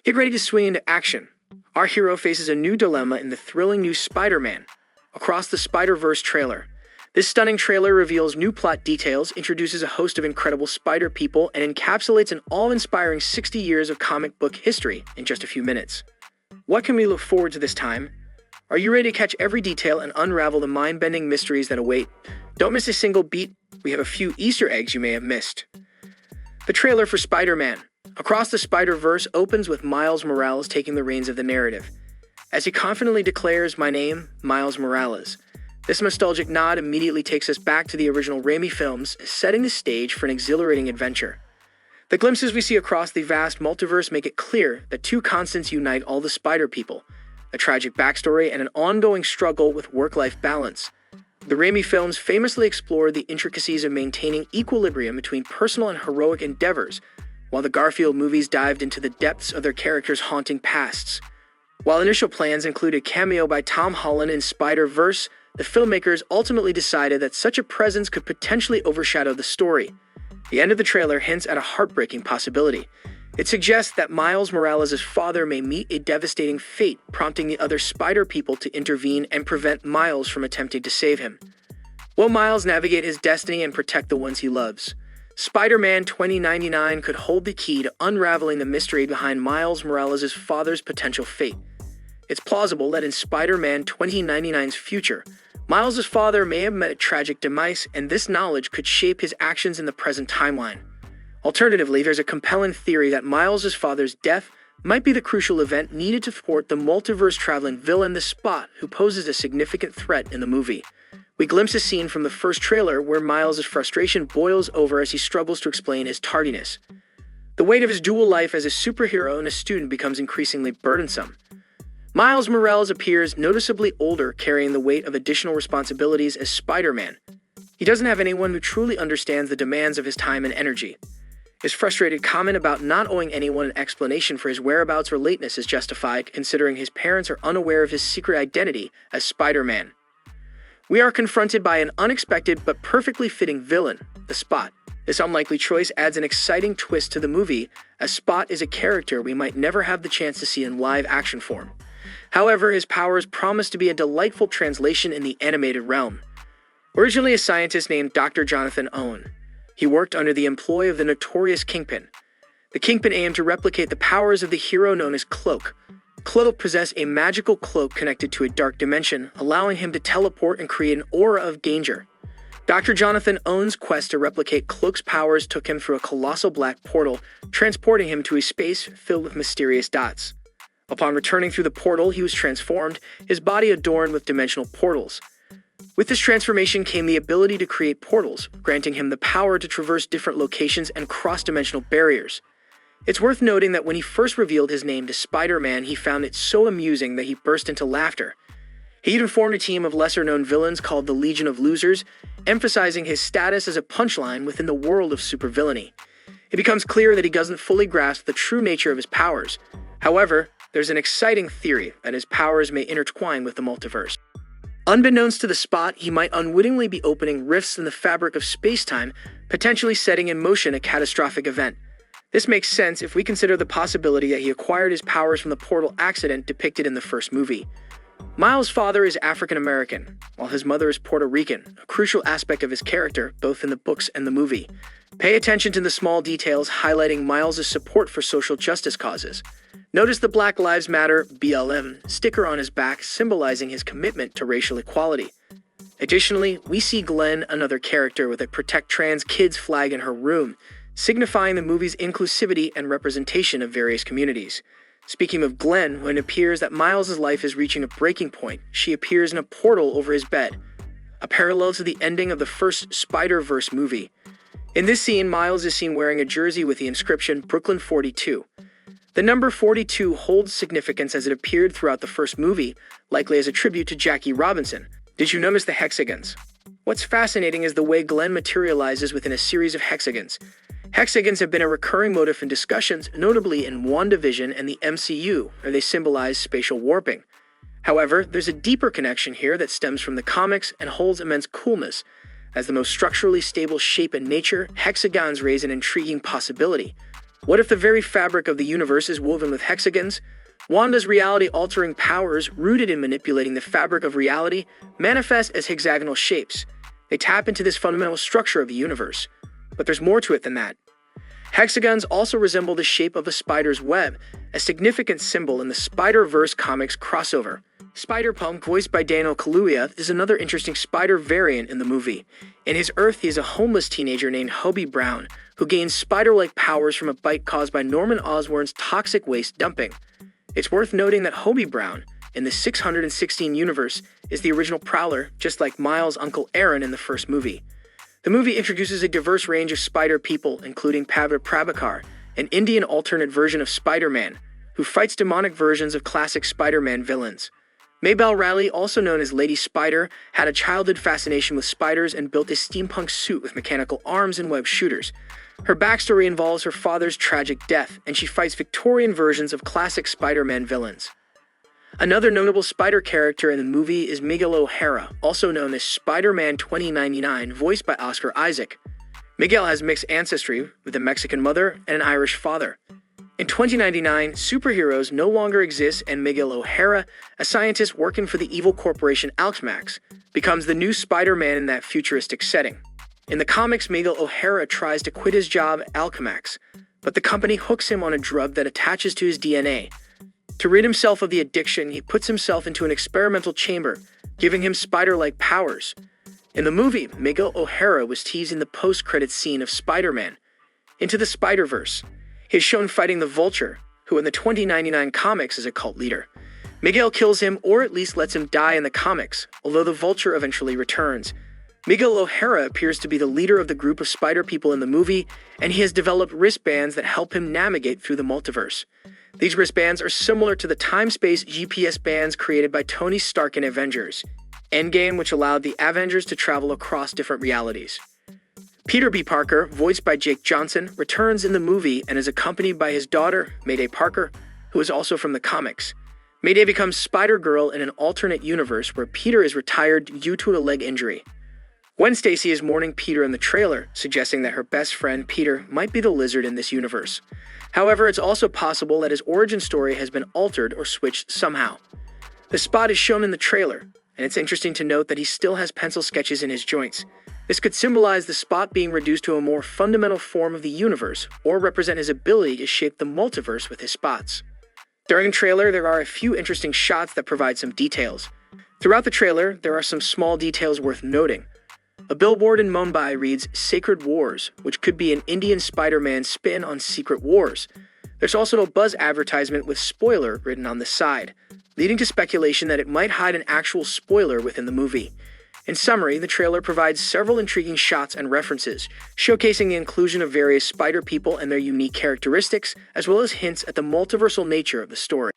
Get ready to swing into action. Our hero faces a new dilemma in the thrilling new Spider-Man Across the Spider-Verse trailer. This stunning trailer reveals new plot details, introduces a host of incredible spider people, and encapsulates an awe-inspiring 60 years of comic book history in just a few minutes. What can we look forward to this time? Are you ready to catch every detail and unravel the mind-bending mysteries that await? Don't miss a single beat. We have a few Easter eggs you may have missed. The trailer for Spider-Man Across the Spider-Verse opens with Miles Morales taking the reins of the narrative. As he confidently declares, "My name, Miles Morales." This nostalgic nod immediately takes us back to the original Raimi films, setting the stage for an exhilarating adventure. The glimpses we see across the vast multiverse make it clear that two constants unite all the spider people: a tragic backstory and an ongoing struggle with work-life balance. The Raimi films famously explored the intricacies of maintaining equilibrium between personal and heroic endeavors, while the Garfield movies dived into the depths of their characters' haunting pasts. While initial plans included a cameo by Tom Holland in Spider-Verse, the filmmakers ultimately decided that such a presence could potentially overshadow the story. The end of the trailer hints at a heartbreaking possibility. It suggests that Miles Morales' father may meet a devastating fate, prompting the other spider people to intervene and prevent Miles from attempting to save him. Will Miles navigate his destiny and protect the ones he loves? Spider-Man 2099 could hold the key to unraveling the mystery behind Miles Morales' father's potential fate. It's plausible that in Spider-Man 2099's future, Miles' father may have met a tragic demise, and this knowledge could shape his actions in the present timeline. Alternatively, there's a compelling theory that Miles' father's death might be the crucial event needed to thwart the multiverse-traveling villain The Spot, who poses a significant threat in the movie. We glimpse a scene from the first trailer where Miles' frustration boils over as he struggles to explain his tardiness. The weight of his dual life as a superhero and a student becomes increasingly burdensome. Miles Morales appears noticeably older, carrying the weight of additional responsibilities as Spider-Man. He doesn't have anyone who truly understands the demands of his time and energy. His frustrated comment about not owing anyone an explanation for his whereabouts or lateness is justified, considering his parents are unaware of his secret identity as Spider-Man. We are confronted by an unexpected but perfectly fitting villain, The Spot. This unlikely choice adds an exciting twist to the movie, as Spot is a character we might never have the chance to see in live-action form. However, his powers promise to be a delightful translation in the animated realm. Originally a scientist named Dr. Jonathan Owen, he worked under the employ of the notorious Kingpin. The Kingpin aimed to replicate the powers of the hero known as Cloak. Cloak possessed a magical cloak connected to a dark dimension, allowing him to teleport and create an aura of danger. Dr. Jonathan Owen's quest to replicate Cloak's powers took him through a colossal black portal, transporting him to a space filled with mysterious dots. Upon returning through the portal, he was transformed, his body adorned with dimensional portals. With this transformation came the ability to create portals, granting him the power to traverse different locations and cross-dimensional barriers. It's worth noting that when he first revealed his name to Spider-Man, he found it so amusing that he burst into laughter. He even formed a team of lesser-known villains called the Legion of Losers, emphasizing his status as a punchline within the world of supervillainy. It becomes clear that he doesn't fully grasp the true nature of his powers. However, there's an exciting theory that his powers may intertwine with the multiverse. Unbeknownst to The Spot, he might unwittingly be opening rifts in the fabric of space-time, potentially setting in motion a catastrophic event. This makes sense if we consider the possibility that he acquired his powers from the portal accident depicted in the first movie. Miles' father is African American, while his mother is Puerto Rican, a crucial aspect of his character, both in the books and the movie. Pay attention to the small details highlighting Miles' support for social justice causes. Notice the Black Lives Matter (BLM) sticker on his back, symbolizing his commitment to racial equality. Additionally, we see Glenn, another character, with a Protect Trans Kids flag in her room, signifying the movie's inclusivity and representation of various communities. Speaking of Glenn, when it appears that Miles' life is reaching a breaking point, she appears in a portal over his bed, a parallel to the ending of the first Spider-Verse movie. In this scene, Miles is seen wearing a jersey with the inscription Brooklyn 42. The number 42 holds significance as it appeared throughout the first movie, likely as a tribute to Jackie Robinson. Did you notice the hexagons? What's fascinating is the way Glenn materializes within a series of hexagons. Hexagons have been a recurring motif in discussions, notably in WandaVision and the MCU, where they symbolize spatial warping. However, there's a deeper connection here that stems from the comics and holds immense coolness. As the most structurally stable shape in nature, hexagons raise an intriguing possibility. What if the very fabric of the universe is woven with hexagons? Wanda's reality-altering powers, rooted in manipulating the fabric of reality, manifest as hexagonal shapes. They tap into this fundamental structure of the universe. But there's more to it than that. Hexagons also resemble the shape of a spider's web, a significant symbol in the Spider-Verse comics crossover. Spider-Punk, voiced by Daniel Kaluuya, is another interesting spider variant in the movie. In his Earth, he is a homeless teenager named Hobie Brown, who gains spider-like powers from a bite caused by Norman Osborn's toxic waste dumping. It's worth noting that Hobie Brown, in the 616 universe, is the original Prowler, just like Miles' Uncle Aaron in the first movie. The movie introduces a diverse range of spider people, including Pavra Prabhakar, an Indian alternate version of Spider-Man, who fights demonic versions of classic Spider-Man villains. Maybelle Raleigh, also known as Lady Spider, had a childhood fascination with spiders and built a steampunk suit with mechanical arms and web shooters. Her backstory involves her father's tragic death, and she fights Victorian versions of classic Spider-Man villains. Another notable spider character in the movie is Miguel O'Hara, also known as Spider-Man 2099, voiced by Oscar Isaac. Miguel has mixed ancestry with a Mexican mother and an Irish father. In 2099, superheroes no longer exist, and Miguel O'Hara, a scientist working for the evil corporation Alchemax, becomes the new Spider-Man in that futuristic setting. In the comics, Miguel O'Hara tries to quit his job at Alchemax, but the company hooks him on a drug that attaches to his DNA. To rid himself of the addiction, he puts himself into an experimental chamber, giving him spider-like powers. In the movie, Miguel O'Hara was teased in the post-credits scene of Spider-Man Into the Spider-Verse. He is shown fighting the Vulture, who in the 2099 comics is a cult leader. Miguel kills him, or at least lets him die in the comics, although the Vulture eventually returns. Miguel O'Hara appears to be the leader of the group of spider people in the movie, and he has developed wristbands that help him navigate through the multiverse. These wristbands are similar to the time-space GPS bands created by Tony Stark in Avengers Endgame, which allowed the Avengers to travel across different realities. Peter B. Parker, voiced by Jake Johnson, returns in the movie and is accompanied by his daughter, Mayday Parker, who is also from the comics. Mayday becomes Spider-Girl in an alternate universe where Peter is retired due to a leg injury. Gwen Stacy is mourning Peter in the trailer, suggesting that her best friend Peter might be the Lizard in this universe. However, it's also possible that his origin story has been altered or switched somehow. The Spot is shown in the trailer, and it's interesting to note that he still has pencil sketches in his joints. This could symbolize the Spot being reduced to a more fundamental form of the universe, or represent his ability to shape the multiverse with his spots. During the trailer, there are a few interesting shots that provide some details. Throughout the trailer, there are some small details worth noting. A billboard in Mumbai reads Sacred Wars, which could be an Indian Spider-Man spin on Secret Wars. There's also a Buzz advertisement with spoiler written on the side, leading to speculation that it might hide an actual spoiler within the movie. In summary, the trailer provides several intriguing shots and references, showcasing the inclusion of various spider people and their unique characteristics, as well as hints at the multiversal nature of the story.